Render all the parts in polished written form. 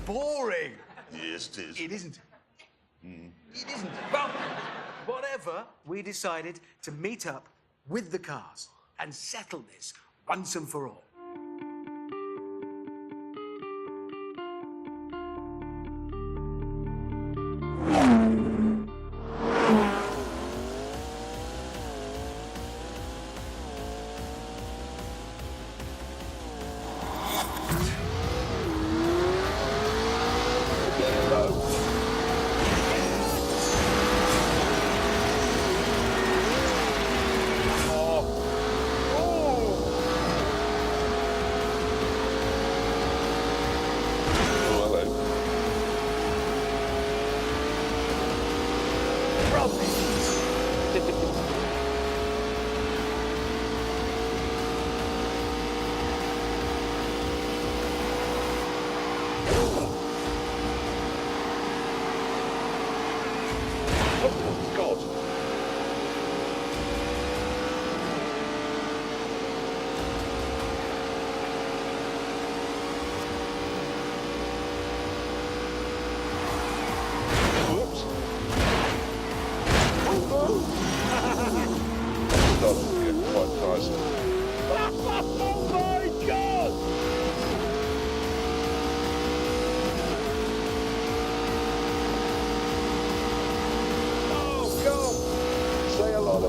boring. Yes, it is. It isn't. It isn't. Well, whatever, we decided to meet up with the cars and settle this once and for all.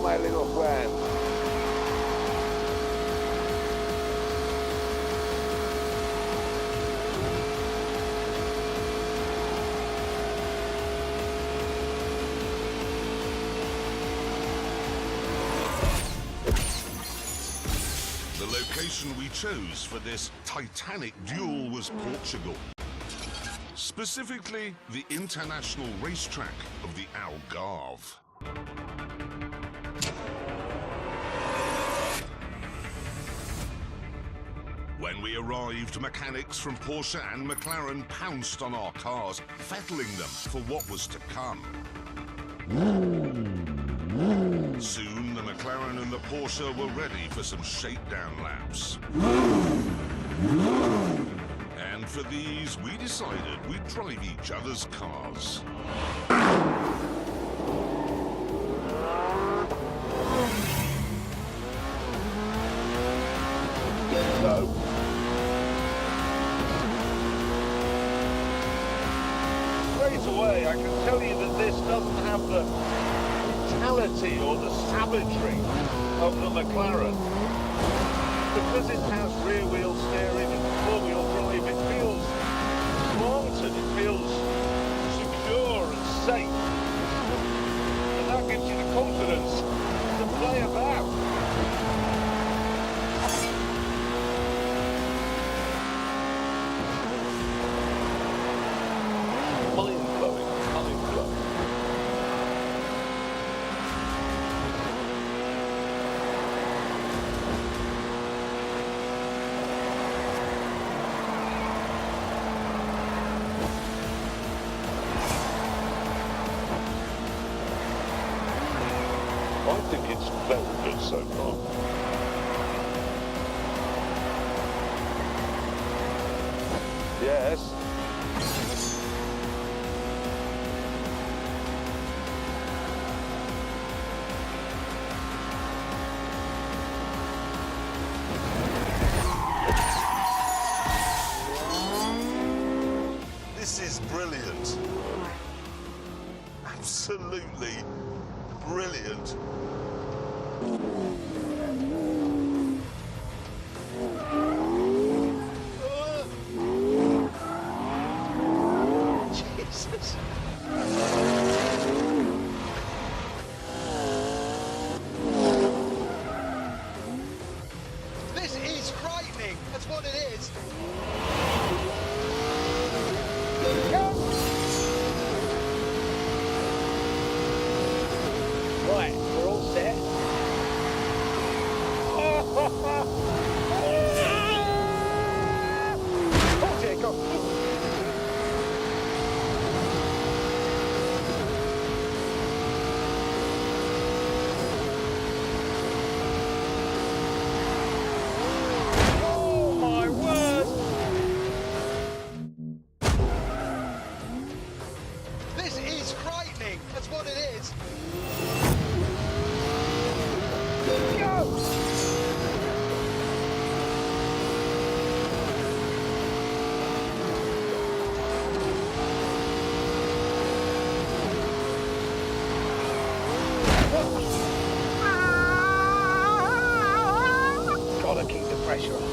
My little friend. The location we chose for this titanic duel was Portugal. Specifically, the international racetrack of the Algarve. When we arrived, mechanics from Porsche and McLaren pounced on our cars, fettling them for what was to come. Soon, the McLaren and the Porsche were ready for some shakedown laps. And for these, we decided we'd drive each other's cars. No. Straight away, I can tell you that this doesn't have the brutality or the savagery of the McLaren. Because it has rear-wheel steering and four-wheel drive, it feels smarter, it feels secure and safe. And that gives you the confidence to play about. I think it's very good so far. Yes. This is brilliant. Absolutely brilliant. Jesus. This is frightening. That's what it is. Right, we're all set. That's what it is. Gotta keep the pressure on.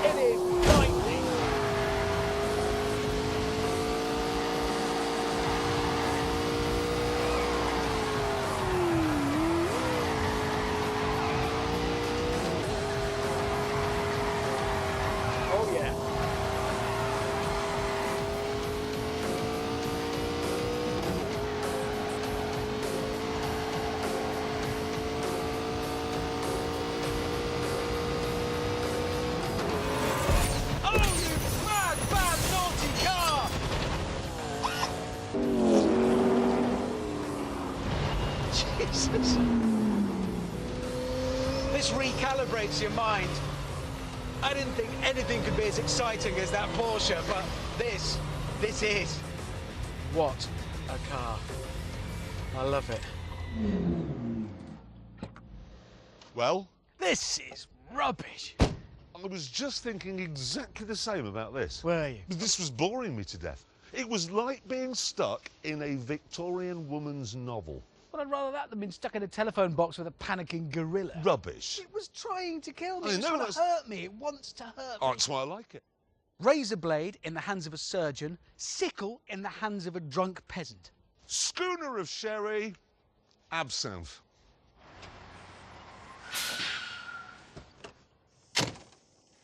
It is lightning. Oh yeah. Oh, you mad, bad, naughty car! Jesus. This recalibrates your mind. I didn't think anything could be as exciting as that Porsche, but this is. What a car. I love it. Well, This is rubbish. I was just thinking exactly the same about this. Were you? This was boring me to death. It was like being stuck in a Victorian woman's novel. Well, I'd rather that than being stuck in a telephone box with a panicking gorilla. Rubbish. It was trying to kill me. I It was know, trying to that's- hurt me. It wants to hurt me. Oh, that's why I like it. Razor blade in the hands of a surgeon, sickle in the hands of a drunk peasant. Schooner of sherry, absinthe.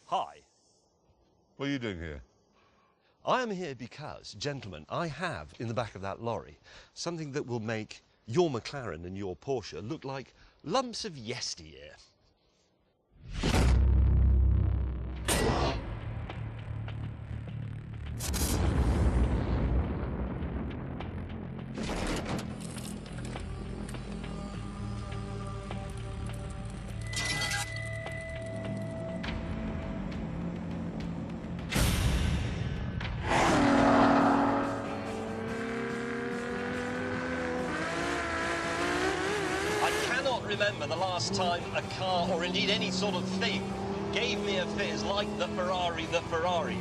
Hi, What are you doing here? I am here because, gentlemen, I have in the back of that lorry something that will make your McLaren and your Porsche look like lumps of yesteryear. I cannot remember the last time a car, or indeed any sort of thing, gave me a fizz like the Ferrari.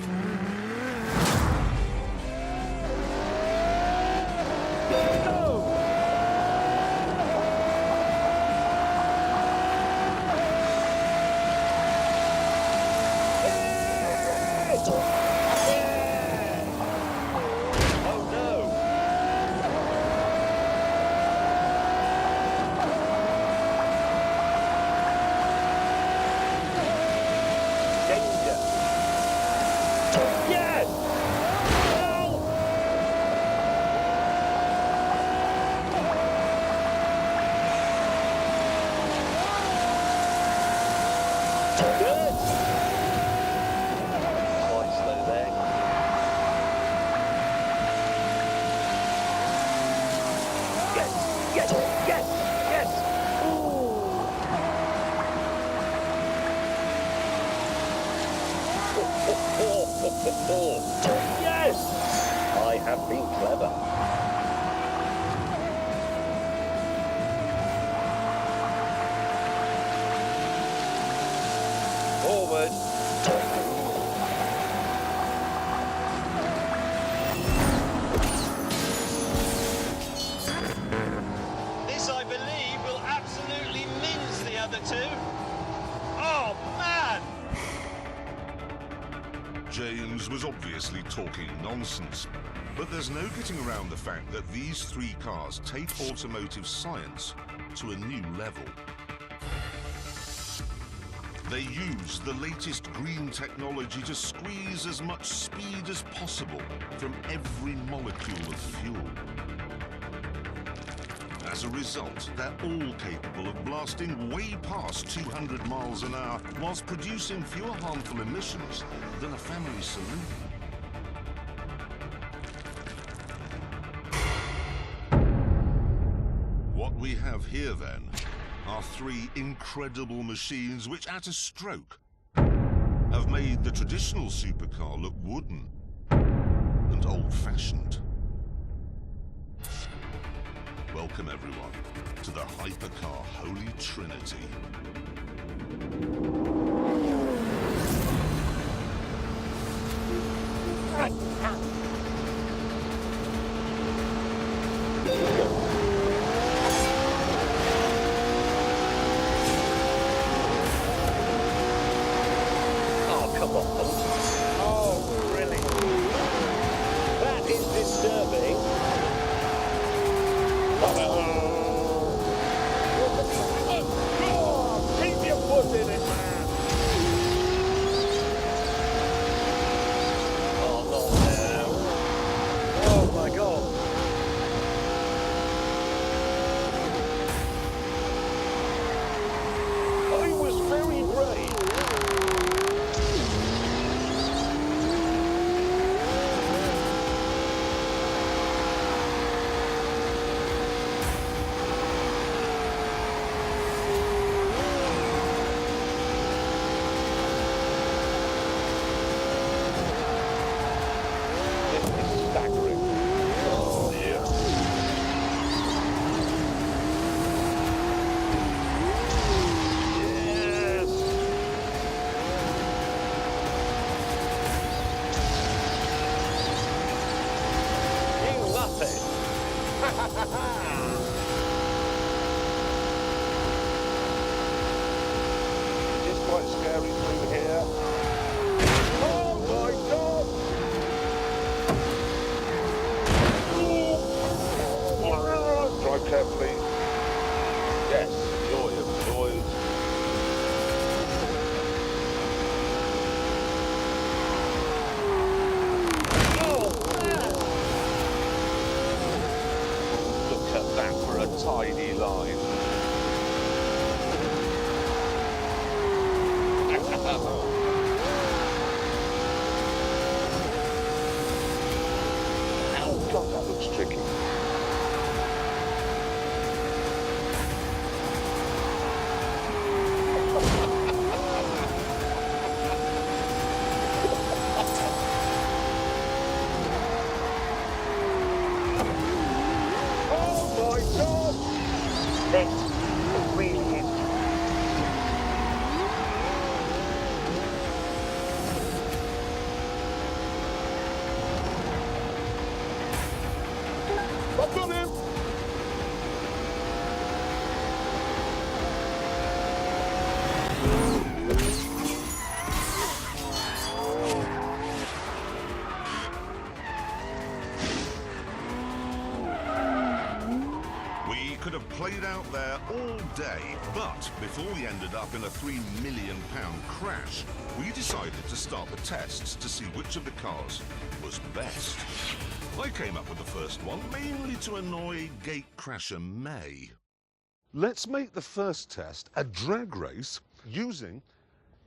Oh no! Danger. Yes! Good. Quite slow there. Yes, yes, yes, yes. Yes! I have been clever. Forward. This, I believe, will absolutely mince the other two. Oh, man! James was obviously talking nonsense. But there's no getting around the fact that these three cars take automotive science to a new level. They use the latest green technology to squeeze as much speed as possible from every molecule of fuel. As a result, they're all capable of blasting way past 200 miles an hour whilst producing fewer harmful emissions than a family saloon. What we have here, then, are three incredible machines which, at a stroke, have made the traditional supercar look wooden and old-fashioned. Welcome, everyone, to the hypercar Holy Trinity. Oh, come on. Oh, really? That is disturbing. Oh, keep your foot in it, man. Oh, not now. Oh, my God. I was very brave. Staggering. Oh, yeah. Yes. You muppet. It's quite scary through here. Oh my God! Drive carefully. Yes, joy of joys. Oh, man! Look at that for a tidy line. Oh, God, that looks tricky. Oh my God! This really is. I've got him! We could have played out there all day, but before we ended up in a £3 million crash, we decided to start the tests to see which of the cars was best. I came up with the first one, mainly to annoy gatecrasher May. Let's make the first test a drag race using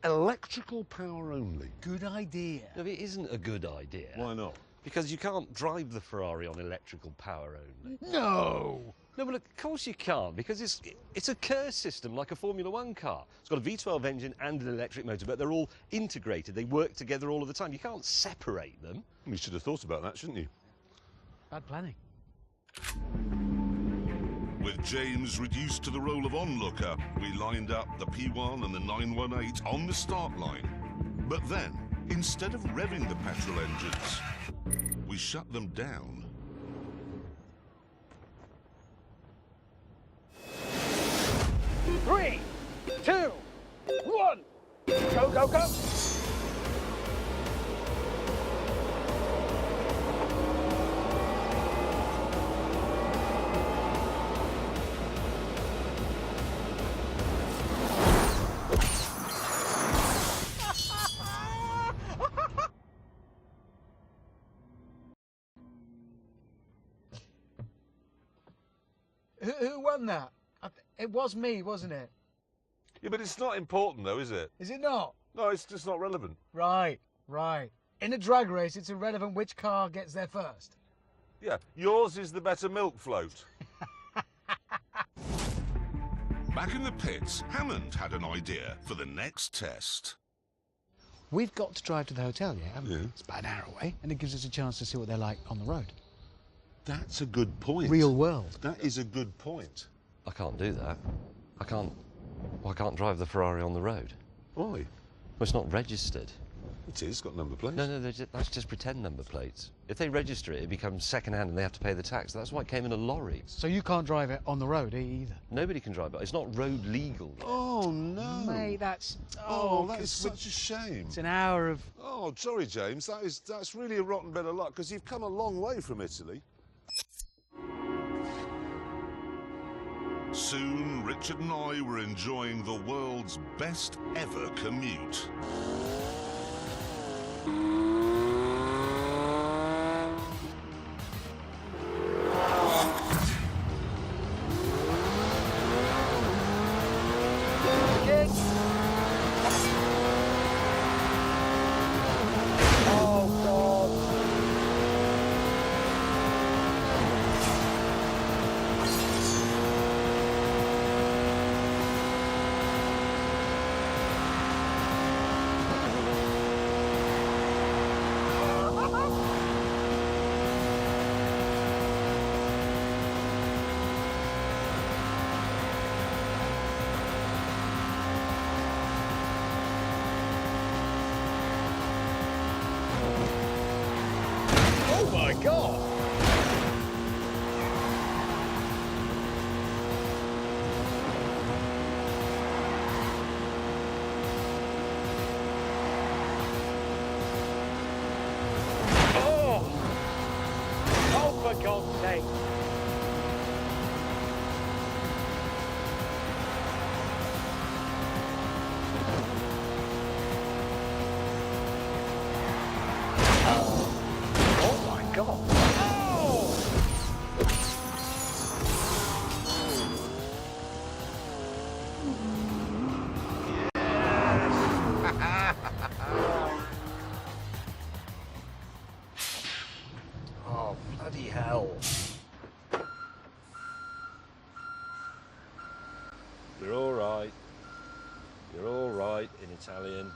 electrical power only. Good idea. No, it isn't a good idea. Why not? Because you can't drive the Ferrari on electrical power only. No. No, but look, of course you can't, because it's a Kerr system like a Formula One car. It's got a V12 engine and an electric motor, but they're all integrated. They work together all of the time. You can't separate them. You should have thought about that, shouldn't you? Bad planning. With James reduced to the role of onlooker, we lined up the P1 and the 918 on the start line. But then, instead of revving the petrol engines, we shut them down. Three, two, one. Go, go, go. Who won that? It was me, wasn't it? Yeah, but it's not important though, is it? Is it not? No, it's just not relevant. Right. In a drag race, it's irrelevant which car gets there first. Yeah, yours is the better milk float. Back in the pits, Hammond had an idea for the next test. We've got to drive to the hotel, yeah, haven't we? Yeah. It's about an hour away, and it gives us a chance to see what they're like on the road. That's a good point. Real world. That is a good point. I can't do that. I can't drive the Ferrari on the road. Why? Well, it's not registered. It is, got number plates. No, that's just pretend number plates. If they register it, it becomes second-hand and they have to pay the tax. That's why it came in a lorry. So you can't drive it on the road either? Nobody can drive it. It's not road legal yet. Oh, no. Mate, that's... Oh, that is such a shame. It's an hour of... Oh, sorry, James. That's really a rotten bit of luck, because you've come a long way from Italy. Soon, Richard and I were enjoying the world's best ever commute. Oh my God! Oh, for God's sake! Oh my God! Oh, bloody hell. You're all right. You're all right in Italian.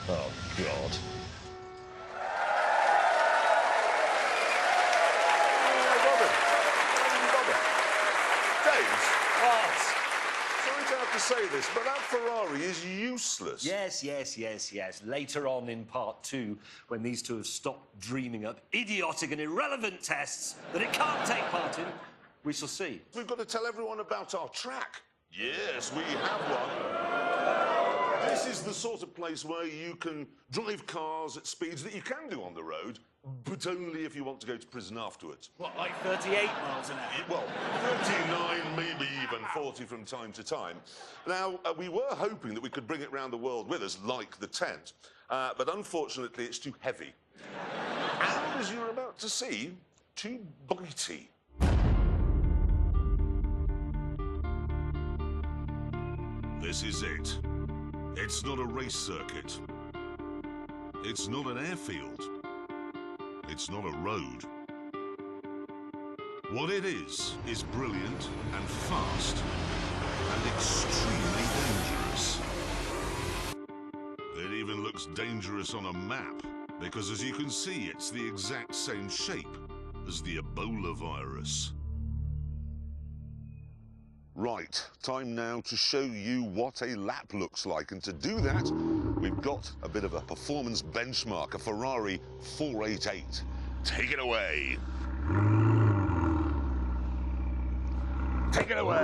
Oh, God. James, What? sorry to have to say this, but that Ferrari is useless. Yes. Later on in part 2, when these two have stopped dreaming up idiotic and irrelevant tests that it can't take part in, we shall see. We've got to tell everyone about our track. Yes, we have one. This is the sort of place where you can drive cars at speeds that you can do on the road, but only if you want to go to prison afterwards. What, like 38 miles an hour? Well, 39, maybe even 40 from time to time. Now, we were hoping that we could bring it round the world with us, like the tent, but unfortunately it's too heavy. And as you're about to see, too bitey. This is it. It's not a race circuit. It's not an airfield. It's not a road. What it is brilliant and fast and extremely dangerous. It even looks dangerous on a map, because as you can see, it's the exact same shape as the Ebola virus. Right, time now to show you what a lap looks like, and to do that, we've got a bit of a performance benchmark, a Ferrari 488. Take it away. Take it away.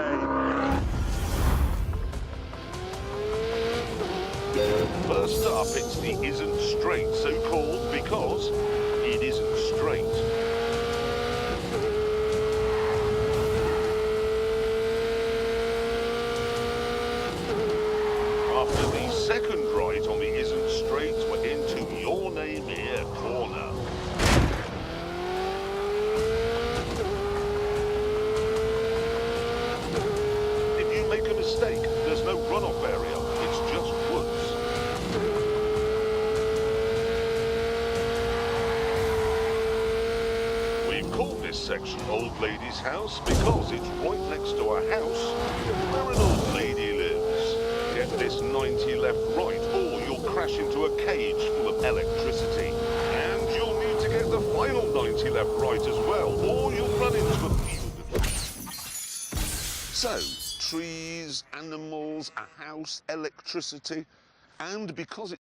First up, it's the isn't straight, so called because it isn't straight. After the second right on the isn't straight, runoff area. It's just woods. We've called this section Old Lady's House because it's right next to a house where an old lady lives. Get this 90 left right, or you'll crash into a cage full of electricity. And you'll need to get the final 90 left right as well, or you'll run into a field of... So, trees, animals, a house, electricity, and because